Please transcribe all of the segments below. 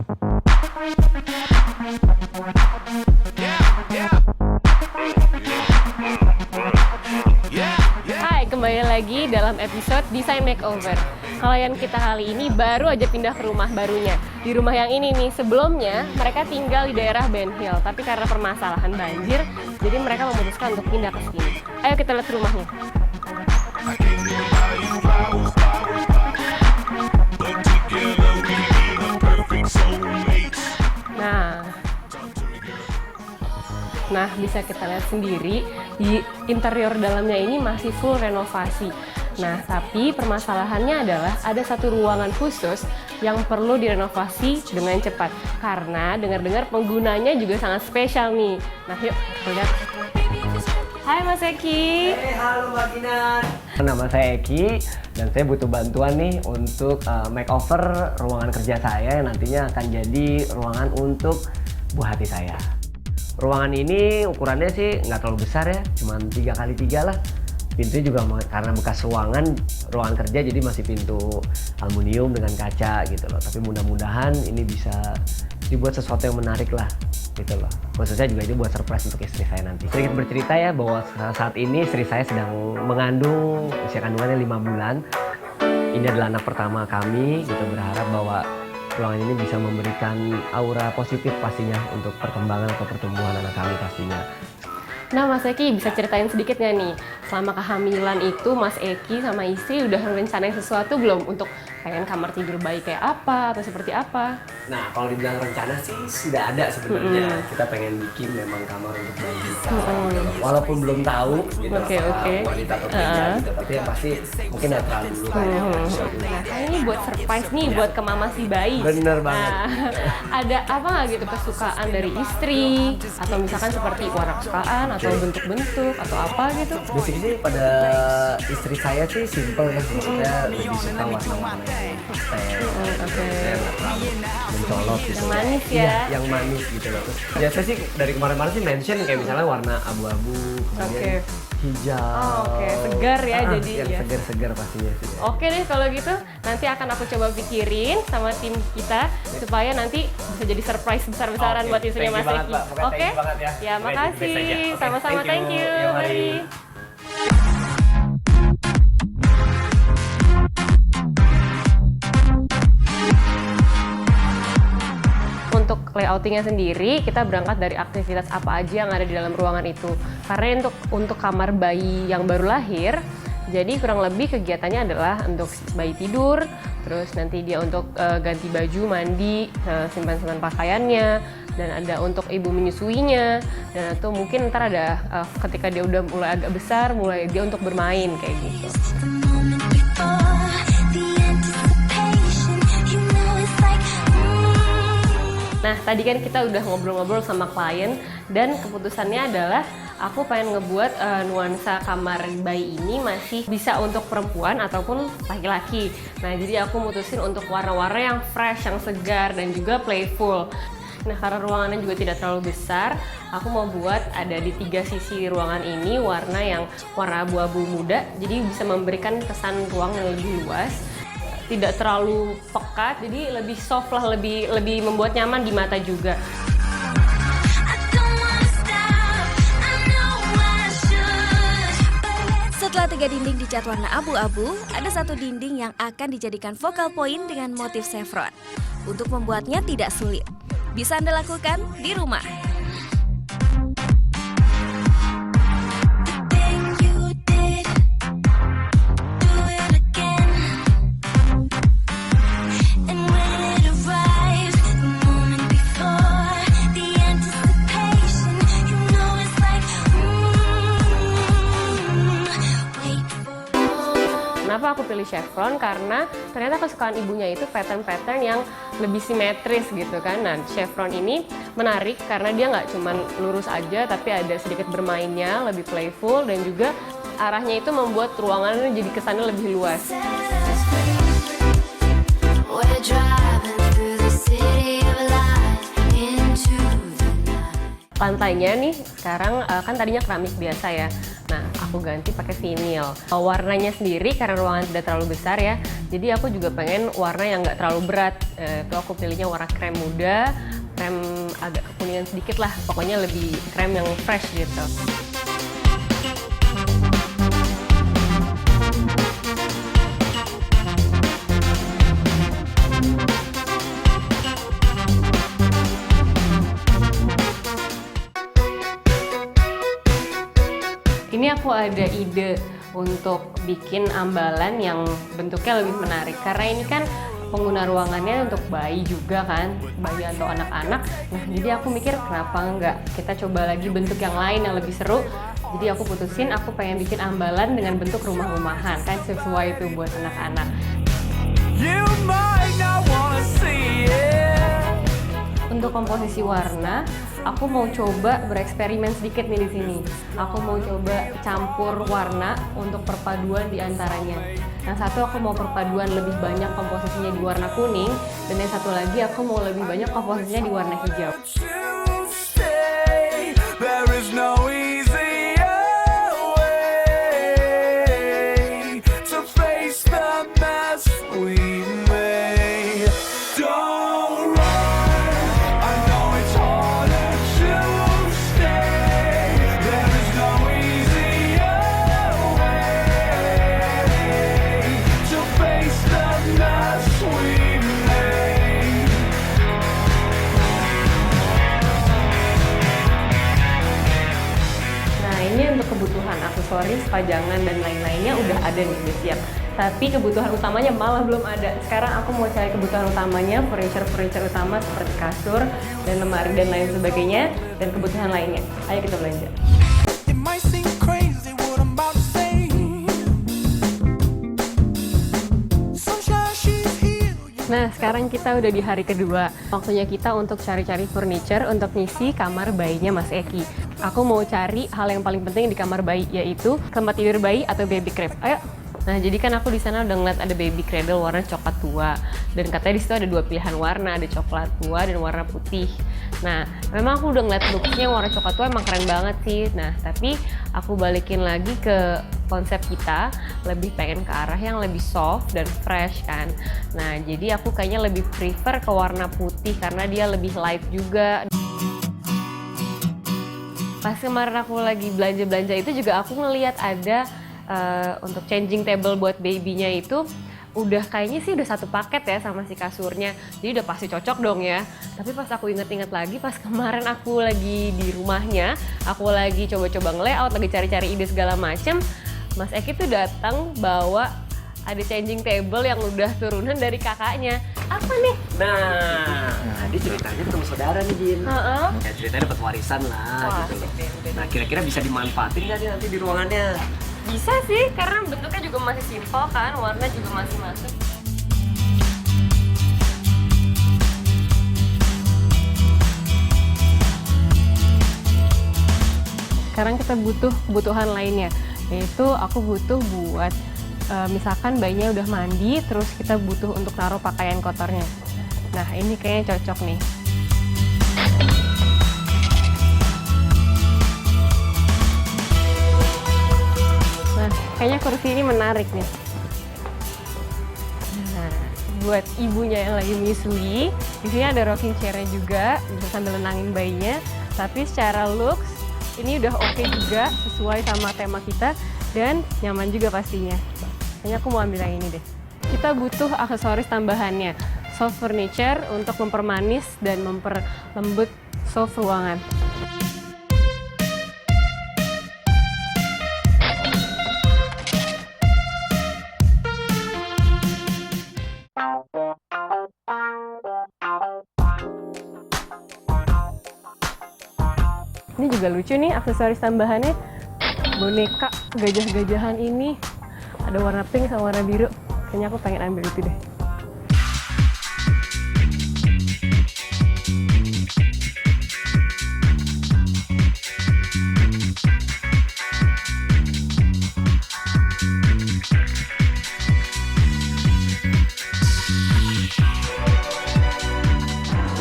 Hai, kembali lagi dalam episode Design Makeover. Klien kita kali ini baru aja pindah ke rumah barunya. Di rumah yang ini nih, sebelumnya mereka tinggal di daerah Ben Hill, tapi karena permasalahan banjir, jadi mereka memutuskan untuk pindah ke sini. Ayo kita lihat rumahnya. Nah, bisa kita lihat sendiri di interior dalamnya ini masih full renovasi. Nah, tapi permasalahannya adalah ada satu ruangan khusus yang perlu direnovasi dengan cepat. Karena dengar-dengar penggunanya juga sangat spesial nih. Nah, yuk kita lihat. Hai Mas Eki. Halo Mbak Kinan. Nama saya Eki dan saya butuh bantuan nih untuk makeover ruangan kerja saya yang nantinya akan jadi ruangan untuk buah hati saya. Ruangan ini ukurannya sih nggak terlalu besar ya, cuma 3x3 lah. Pintunya juga karena bekas ruangan kerja jadi masih pintu aluminium dengan kaca gitu loh. Tapi mudah-mudahan ini bisa dibuat sesuatu yang menarik lah gitu loh. Khususnya juga ini buat surprise untuk istri saya nanti. Sedikit bercerita ya bahwa saat ini istri saya sedang mengandung, usia kandungannya 5 bulan. Ini adalah anak pertama kami, kita berharap bahwa ruangan ini bisa memberikan aura positif pastinya untuk perkembangan atau pertumbuhan anak kami pastinya. Nah Mas Eki, bisa ceritain sedikit nggak nih, selama kehamilan itu Mas Eki sama istri udah rencanain sesuatu belum untuk pengen kamar tidur bayi kayak apa atau seperti apa? Nah, kalau dibilang rencana sih sudah ada sebenarnya. Kita pengen bikin memang kamar untuk bayi kita. Gitu. Walaupun belum tahu gitu wanita atau pria gitu, tapi yang pasti mungkin ada terlalu dulu kan. Nah, ini buat surprise nih buat ke mama si bayi. Bener banget. Nah, ada apa nggak gitu kesukaan dari istri atau misalkan seperti warna kesukaan atau bentuk-bentuk atau apa gitu? Basically pada istri saya sih simple ya, maksudnya lebih suka warna-warna yang pastel, yang mencolok gitu. Yang manis ya? Iya, yang manis gitu loh. Terus biasa sih dari kemarin-kemarin sih mention kayak misalnya warna abu-abu, kemudian hijau. Segar ya jadi yang ya. segar-segar pastinya sih. Oke deh kalau gitu, nanti akan aku coba pikirin sama tim kita supaya nanti bisa jadi surprise besar-besaran buat istrinya Mas Eki. Oke? Ya, makasih. Sama-sama, thank you. Mari. Untuk layoutingnya sendiri, kita berangkat dari aktivitas apa aja yang ada di dalam ruangan itu. Karena untuk kamar bayi yang baru lahir, jadi kurang lebih kegiatannya adalah untuk bayi tidur, terus nanti dia untuk ganti baju, mandi, simpan-simpan pakaiannya, dan ada untuk ibu menyusuinya, dan atau mungkin ntar ada ketika dia udah mulai agak besar, mulai dia untuk bermain kayak gitu. Nah, tadi kan kita udah ngobrol-ngobrol sama klien dan keputusannya adalah aku pengen ngebuat nuansa kamar bayi ini masih bisa untuk perempuan ataupun laki-laki. Nah, jadi aku mutusin untuk warna-warna yang fresh, yang segar dan juga playful. Nah, karena ruangannya juga tidak terlalu besar, aku mau buat ada di 3 sisi ruangan ini warna abu-abu muda, jadi bisa memberikan kesan ruang yang lebih luas. Tidak terlalu pekat, jadi lebih soft lah, lebih membuat nyaman di mata juga. Setelah 3 dinding dicat warna abu-abu, ada 1 dinding yang akan dijadikan focal point dengan motif chevron. Untuk membuatnya tidak sulit, bisa Anda lakukan di rumah. Kenapa aku pilih chevron? Karena ternyata kesukaan ibunya itu pattern-pattern yang lebih simetris gitu kan. Nah, chevron ini menarik karena dia nggak cuma lurus aja, tapi ada sedikit bermainnya, lebih playful, dan juga arahnya itu membuat ruangannya jadi kesannya lebih luas. Lantainya nih sekarang kan tadinya keramik biasa ya. Nah, aku ganti pakai vinil. Warnanya sendiri karena ruangan tidak terlalu besar ya, jadi aku juga pengen warna yang nggak terlalu berat. Itu aku pilihnya warna krem muda, krem agak kekuningan sedikit lah, pokoknya lebih krem yang fresh gitu. Ini aku ada ide untuk bikin ambalan yang bentuknya lebih menarik, karena ini kan pengguna ruangannya untuk bayi juga kan, bayi atau anak-anak. Nah, jadi aku mikir kenapa enggak kita coba lagi bentuk yang lain yang lebih seru. Jadi aku putusin aku pengen bikin ambalan dengan bentuk rumah-rumahan, kan sesuai itu buat anak-anak. Untuk komposisi warna, aku mau coba bereksperimen sedikit nih di sini. Aku mau coba campur warna untuk perpaduan di antaranya. Yang satu aku mau perpaduan lebih banyak komposisinya di warna kuning, dan yang satu lagi aku mau lebih banyak komposisinya di warna hijau. Kebutuhan aksesoris, pajangan, dan lain-lainnya udah ada nih, udah siap. Tapi kebutuhan utamanya malah belum ada. Sekarang aku mau cari kebutuhan utamanya, furniture utama seperti kasur, dan lemari, dan lain sebagainya, dan kebutuhan lainnya. Ayo kita belanja. Nah, sekarang kita udah di hari kedua. Waktunya kita untuk cari-cari furniture untuk ngisi kamar bayinya Mas Eki. Aku mau cari hal yang paling penting di kamar bayi, yaitu tempat tidur bayi atau baby crib. Ayo. Nah, jadi kan aku di sana udah ngeliat ada baby cradle warna coklat tua, dan katanya di situ ada dua pilihan warna, ada coklat tua dan warna putih. Nah, memang aku udah ngeliat looksnya warna coklat tua emang keren banget sih. Nah, tapi aku balikin lagi ke konsep kita, lebih pengen ke arah yang lebih soft dan fresh kan. Nah, jadi aku kayaknya lebih prefer ke warna putih karena dia lebih light juga. Pas kemarin aku lagi belanja-belanja itu juga aku ngeliat ada untuk changing table buat babynya itu udah kayaknya sih udah satu paket ya sama si kasurnya, jadi udah pasti cocok dong ya. Tapi pas aku inget-inget lagi, pas kemarin aku lagi di rumahnya, aku lagi coba-coba nge-layout, lagi cari-cari ide segala macem, Mas Eki tuh datang bawa ada changing table yang udah turunan dari kakaknya. Apa nih? Nah, dia ceritanya ketemu saudara nih, Jin. Ya, ceritanya dapat warisan lah. Wah, gitu. Nah, kira-kira bisa dimanfaatin nggak nih nanti di ruangannya? Bisa sih, karena bentuknya juga masih simpel kan, warna juga masih masuk. Sekarang kita butuh kebutuhan lainnya, yaitu aku butuh buat misalkan bayinya udah mandi, terus kita butuh untuk naruh pakaian kotornya. Nah, ini kayaknya cocok nih. Nah, kayaknya kursi ini menarik nih. Nah, buat ibunya yang lagi menyusui, di sini ada rocking chair-nya juga, bisa sambil nenangin bayinya. Tapi secara looks, ini udah oke juga, sesuai sama tema kita, dan nyaman juga pastinya. Kayaknya aku mau ambil yang ini deh. Kita butuh aksesoris tambahannya, soft furniture untuk mempermanis dan memperlembut soft ruangan. Ini juga lucu nih aksesoris tambahannya, boneka gajah-gajahan ini. Ada warna pink sama warna biru. Kayaknya aku pengen ambil itu deh.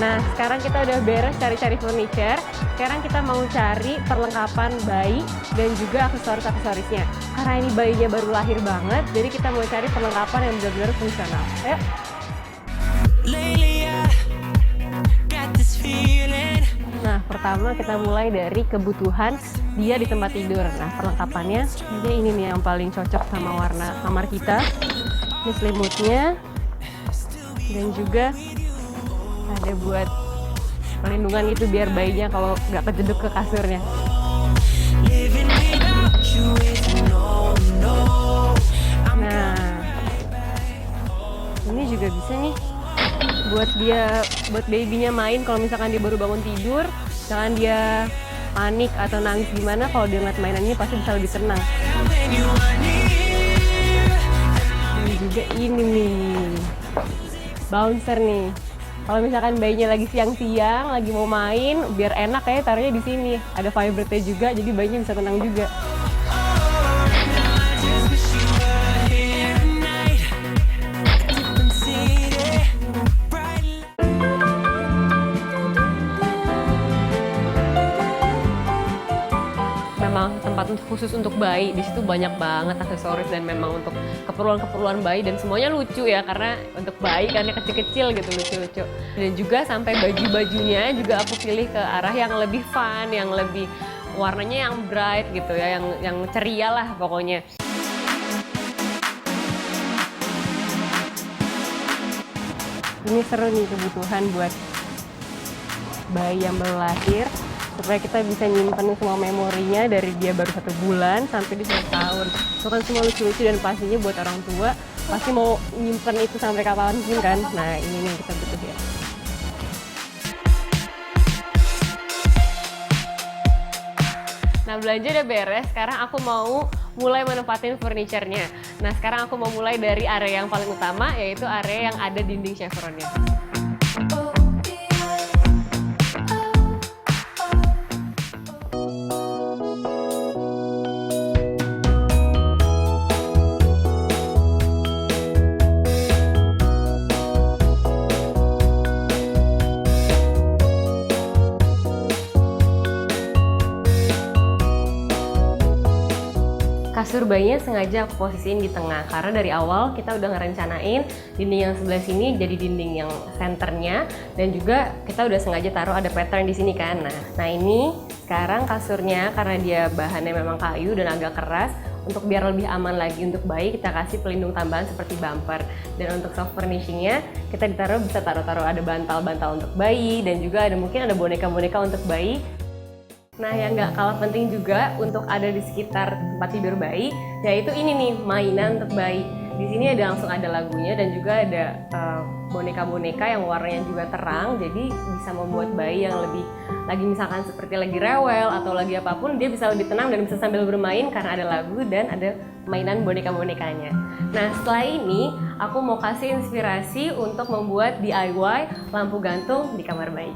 Nah, sekarang kita udah beres cari-cari furniture. Sekarang kita mau cari perlengkapan bayi dan juga aksesoris-aksesorisnya. Karena ini bayinya baru lahir banget, jadi kita mau cari perlengkapan yang benar-benar fungsional. Ayo! Nah, pertama kita mulai dari kebutuhan dia di tempat tidur. Nah, perlengkapannya ini nih yang paling cocok sama warna kamar kita. Ini selimutnya dan juga ada buat perlindungan itu biar bayinya kalau nggak kejeduk ke kasurnya. Nah, ini juga bisa nih buat babynya main kalau misalkan dia baru bangun tidur, jangan dia panik atau nangis gimana, kalau dia ngeliat mainan ini pasti bisa lebih tenang. Dan juga ini nih, bouncer nih. Kalau misalkan bayinya lagi siang-siang, lagi mau main, biar enak ya taruhnya di sini. Ada vibrate juga, jadi bayinya bisa tenang juga. Memang tempat khusus untuk bayi, di situ banyak banget aksesoris dan memang untuk keperluan-keperluan bayi dan semuanya lucu ya, karena untuk bayi kan yang kecil-kecil gitu, lucu-lucu. Dan juga sampai baju-bajunya juga aku pilih ke arah yang lebih fun, yang lebih warnanya yang bright gitu ya, yang ceria lah pokoknya. Ini seru nih kebutuhan buat bayi yang baru lahir, supaya kita bisa nyimpen semua memorinya dari dia baru 1 bulan sampai dia 1 tahun. Itu kan semua lucu-lucu dan pastinya buat orang tua pasti mau nyimpen itu sampai kapanpun kan. Nah, ini nih yang kita butuhin. Nah, belanja udah beres, sekarang aku mau mulai menempatin furniture-nya. Nah, sekarang aku mau mulai dari area yang paling utama, yaitu area yang ada dinding chevronnya. Kasur bayinya sengaja aku posisiin di tengah karena dari awal kita udah ngerencanain dinding yang sebelah sini jadi dinding yang senternya, dan juga kita udah sengaja taruh ada pattern di sini kan. Nah ini sekarang kasurnya karena dia bahannya memang kayu dan agak keras, untuk biar lebih aman lagi untuk bayi kita kasih pelindung tambahan seperti bumper. Dan untuk soft furnishingnya kita bisa taruh ada bantal-bantal untuk bayi, dan juga mungkin ada boneka-boneka untuk bayi. Nah, yang nggak kalah penting juga untuk ada di sekitar tempat tidur bayi, yaitu ini nih, mainan untuk bayi. Di sini langsung ada lagunya dan juga ada boneka-boneka yang warnanya juga terang, jadi bisa membuat bayi yang lagi misalkan seperti lagi rewel atau lagi apapun, dia bisa lebih tenang dan bisa sambil bermain karena ada lagu dan ada mainan boneka-bonekanya. Nah, setelah ini aku mau kasih inspirasi untuk membuat DIY lampu gantung di kamar bayi.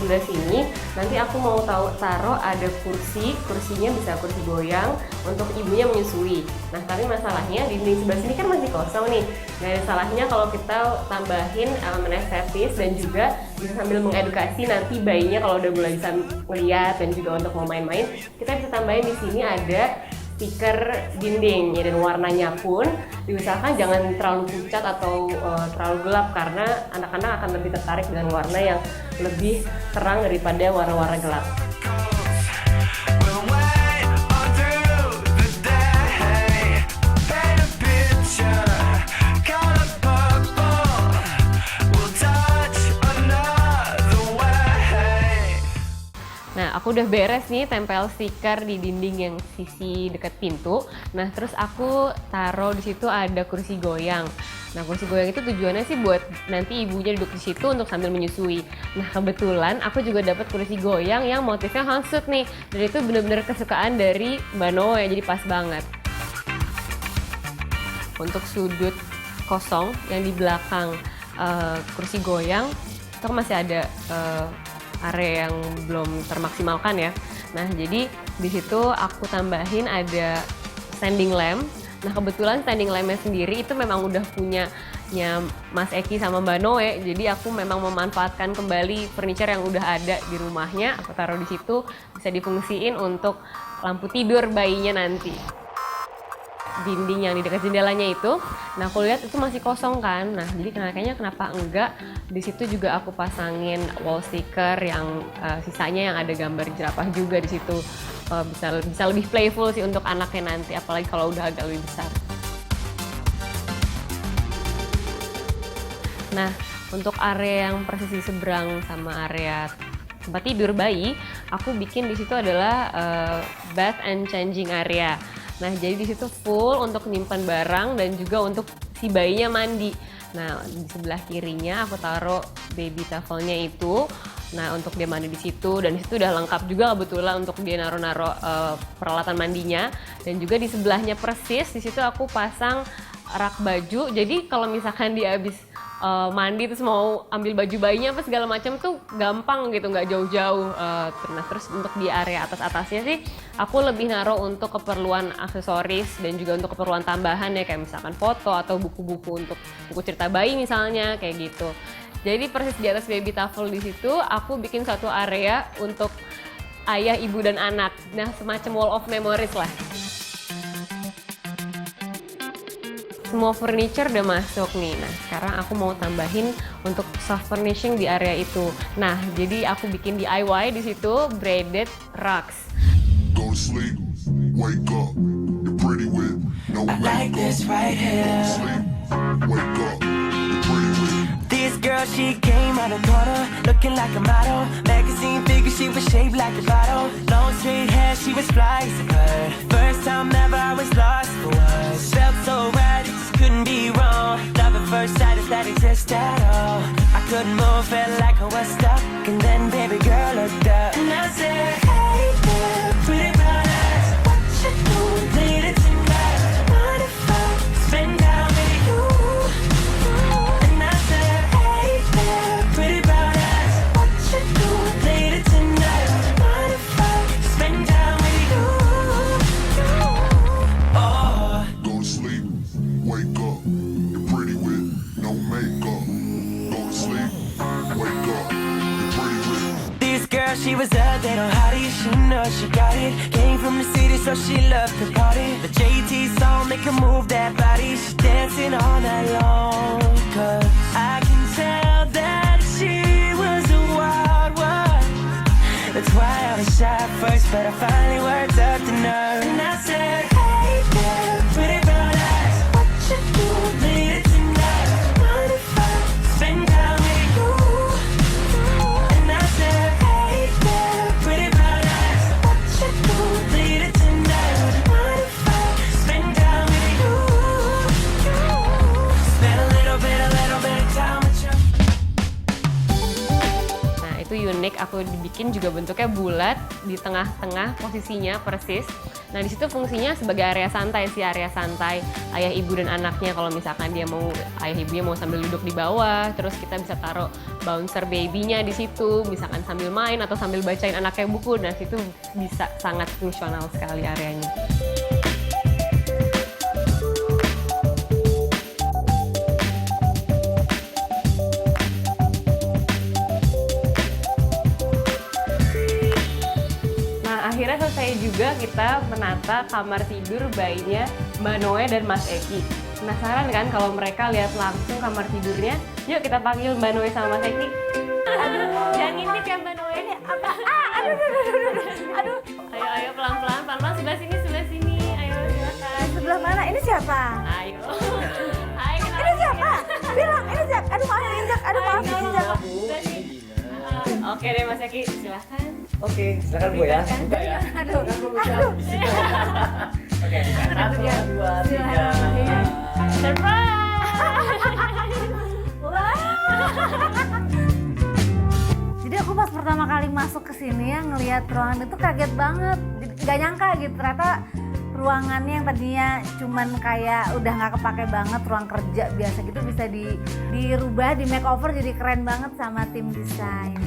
sebelah sini nanti aku mau taruh ada kursinya bisa kursi goyang untuk ibunya menyusui. Nah tapi masalahnya dinding sebelah sini kan masih kosong nih. Nggak ada salahnya kalau kita tambahin elemen estetis dan juga bisa sambil mengedukasi nanti bayinya kalau udah mulai bisa melihat dan juga untuk mau main-main, kita bisa tambahin di sini ada stiker dinding ya, dan warnanya pun diusahakan jangan terlalu pucat atau terlalu gelap karena anak-anak akan lebih tertarik dengan warna yang lebih terang daripada warna-warna gelap. Nah, aku udah beres nih tempel stiker di dinding yang sisi dekat pintu. Nah, terus aku taruh di situ ada kursi goyang. Nah, kursi goyang itu tujuannya sih buat nanti ibunya duduk di situ untuk sambil menyusui. Nah, kebetulan aku juga dapat kursi goyang yang motifnya hansut nih. Dan itu bener-bener kesukaan dari Mbak Noe, jadi pas banget. Untuk sudut kosong yang di belakang kursi goyang, itu masih ada area yang belum termaksimalkan ya. Nah, jadi di situ aku tambahin ada standing lamp. Nah, kebetulan standing lampnya sendiri itu memang udah punyanya Mas Eki sama Mbak Noe. Jadi aku memang memanfaatkan kembali furniture yang udah ada di rumahnya. Aku taruh di situ, bisa difungsiin untuk lampu tidur bayinya nanti. Dinding yang di dekat jendelanya itu, nah aku lihat itu masih kosong kan. Nah, jadi kayaknya kenapa enggak di situ juga aku pasangin wall sticker yang sisanya yang ada gambar jerapah juga di situ. Bisa lebih playful sih untuk anaknya nanti, apalagi kalau udah agak lebih besar. Nah, untuk area yang persis di seberang sama area tempat tidur bayi, aku bikin di situ adalah bath and changing area. Nah, jadi di situ full untuk nyimpan barang dan juga untuk si bayinya mandi. Nah, di sebelah kirinya aku taruh baby tafelnya itu. Nah, untuk dia mandi di situ, dan di situ udah lengkap juga kebetulan untuk dia naruh-naruh peralatan mandinya. Dan juga di sebelahnya persis di situ aku pasang rak baju. Jadi kalau misalkan dia habis mandi terus mau ambil baju bayinya apa segala macam tuh gampang gitu, nggak jauh-jauh. Nah, terus untuk di area atas-atasnya sih aku lebih naruh untuk keperluan aksesoris dan juga untuk keperluan tambahan ya, kayak misalkan foto atau buku-buku untuk buku cerita bayi misalnya kayak gitu. Jadi persis di atas baby tafel di situ aku bikin satu area untuk ayah, ibu dan anak. Nah, semacam wall of memories lah. Semua furniture udah masuk nih. Nah, sekarang aku mau tambahin untuk soft furnishing di area itu. Nah, jadi aku bikin DIY di situ braided rugs. Go to sleep, wake up, you're pretty with no makeup. I like this right here. Go to sleep, wake up, you're pretty with. This girl, she came out of corner, looking like a model. Magazine figure, she was shaped like a bottle. Long straight hair, she was fly as a bird. First time ever, I was lost for words. Felt so right, it just couldn't be wrong. Love at first sight, if that exists at all. I couldn't move, felt like I was stuck. And then baby girl looked up, and I said, hey there, pretty brown eyes, what you doing later tonight? Mind if I spend time with you? And I said, hey there, pretty brown eyes, what you doing later tonight? Mind if I spend time with you? Oh. Go to sleep, wake up, you're pretty with no makeup. Go to sleep, wake up, you're pretty with. This girl, she was a little hottie, she knows she got it. Came from the city, so she loved to party. The JT song make her move that body. She's dancing all night long, 'cause I can tell that she was a wild one. That's why I was shy at first, but I finally worked up the nerve. And I said, hey there, pretty brown eyes, what you doing later tonight? Mind if I spend time with you? And I said, hey there, pretty brown eyes, what you doing later tonight? Mind if I spend time with you? Spend a little bit of time with you. Nah, itu unik aku dibikin juga bentuknya bulat, di tengah-tengah posisinya persis. Nah di situ fungsinya sebagai area santai sih, area santai ayah ibu dan anaknya. Kalau misalkan dia mau, ayah ibunya mau sambil duduk di bawah, terus kita bisa taruh bouncer babynya di situ, misalkan sambil main atau sambil bacain anaknya buku. Dan situ bisa sangat fungsional sekali areanya. Akhirnya selesai juga kita menata kamar tidur bayinya Mbak Noe dan Mas Eki. Penasaran kan kalau mereka lihat langsung kamar tidurnya? Yuk kita panggil Mbak Noe sama Mas Eki. Aduh, jangan ngintip ya Mbak Noe. Ini apa? Aduh. Ayo pelan-pelan, sebelah sini. Ayo silakan. Sebelah mana? Ini siapa? Ayo. Ayo kenalin. Ini siapa? Bilang, ini siapa? Aduh maaf diinjak. Oke deh Mas Eki, silahkan. Oke, silakan Bu ya. Buka ya. Aduh. Oke, 1, 2, 3. Surprise! Jadi aku pas pertama kali masuk ke sini ya ngelihat ruangan itu kaget banget. Gak nyangka gitu ternyata ruangannya yang tadinya cuman kayak udah nggak kepake banget, ruang kerja biasa gitu bisa dirubah, di makeover jadi keren banget sama tim desain.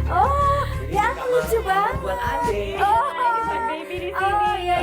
Oh, ya lucu banget. Buat adik. Oh, Baby di sini. oh iya.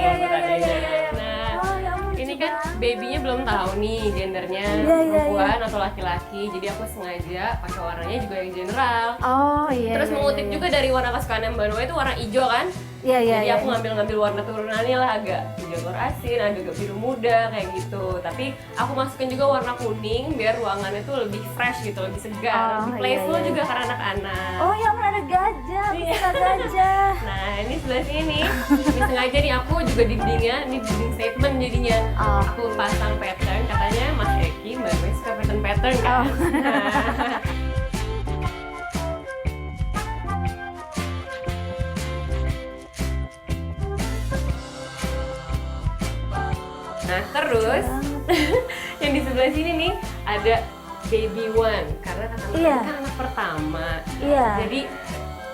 Nah, Oh, ya ampun, ini lucu kan banget. babynya belum tahu nih gendernya Iya. perempuan atau laki-laki. Jadi aku sengaja pakai warnanya juga yang general. Oh iya. Terus mengutip juga dari warna kesukaan Mbak Noe itu warna hijau kan? Iya. Jadi aku ngambil warna turunannya lah, agak hijau telur asin, agak biru muda kayak gitu. Tapi aku masukin juga warna kuning biar ruangannya tuh lebih fresh gitu, lebih segar, Oh, lebih playful iya. juga karena anak-anak. Oh ya ampun, ada gajah, aku Iya. suka gajah. Nah ini sebelah sini, ini sengaja nih aku juga dindingnya, ini dinding statement jadinya. Oh. Aku pasang pattern, katanya Mas Eki, Mbak Noe suka pattern kan? Oh. Nah terus yang di sebelah sini nih ada baby one karena kata Mbak Iya. kan anak pertama. Iya. Jadi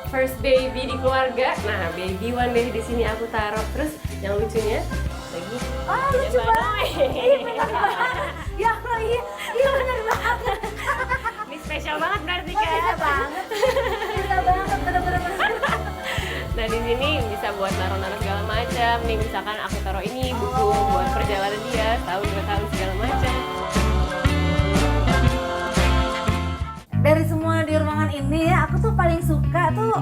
first baby di keluarga. Nah baby one deh di sini aku taruh. Terus yang lucunya lagi. Oh lucu Mbak banget. Noe. Ya Allah, iya bener banget. Ini spesial banget berarti Oh, kan? bisa banget, bener-bener. Nah di sini bisa buat naruh-naruh segala macam. Nih misalkan aku taruh ini buku buat perjalanan dia, tahu segala macam. Dari semua di ruangan ini ya, aku tuh paling suka tuh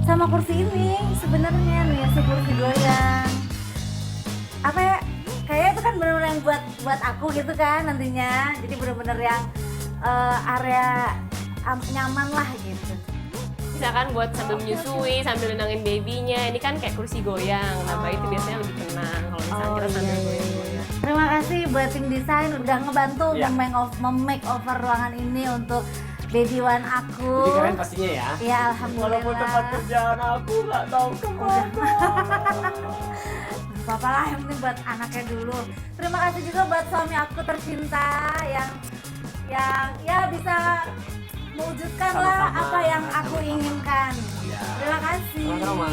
sama kursi ini sebenarnya nih, si kursi goyang. Apa ya? Kayaknya itu kan benar-benar yang buat aku gitu kan nantinya. Jadi benar-benar yang area nyaman lah gitu. Misalkan buat sambil menyusui, sambil nenangin babynya. Ini kan kayak kursi goyang. Nah bayi itu biasanya lebih tenang kalau misalkan kita sambil iya. goyang-goyang. Terima kasih buat tim desain udah ngebantu Iya. mem-makeover ruangan ini untuk baby one aku. Jadi keren pastinya ya. Ya alhamdulillah. Walaupun tempat kerjaan aku nggak tahu kemana. Apa-apa lah, yang penting buat anaknya dulu. Terima kasih juga buat suami aku tercinta yang ya bisa mewujudkan lah Sama-sama. apa yang aku inginkan. Ya. Terima kasih. Sama-sama.